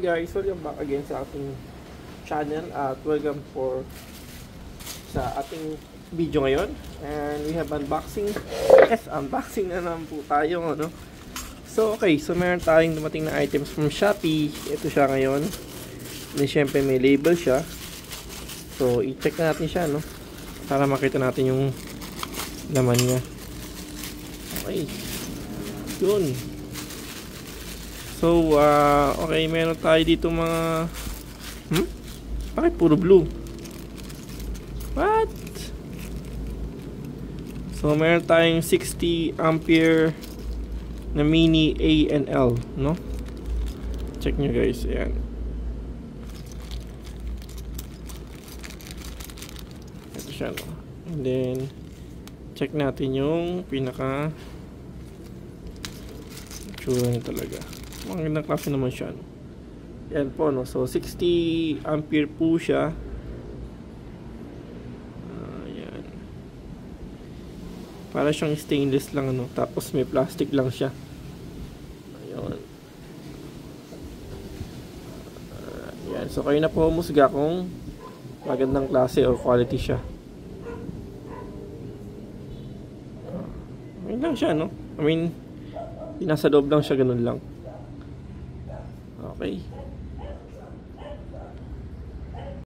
Hi guys, welcome back again sa ating channel at welcome sa ating video ngayon. And we have unboxing. Yes, unboxing na naman po tayo, ano. So meron tayong dumating na items from Shopee. Ito siya ngayon. Then syempre may label siya. So i-check na natin siya, no, para makita natin yung laman niya. Okay. Yun. So, okay, meron tayo dito mga bakit puro blue? What? So, meron tayong 60 ampere na mini A and L, no? Check nyo guys, ayan. Ito siya, no? And then check natin yung pinaka tsura niya talaga. Magandang klase naman siya, no? Yan po, no? So 60 ampere po siya. Yan. Para siyang stainless lang, ano? Tapos may plastic lang siya. Ayun. Yan. So kayo na po humusga kung magandang klase o quality siya. Ayun lang siya, no? I mean, nasa loob lang siya, ganun lang. Okay.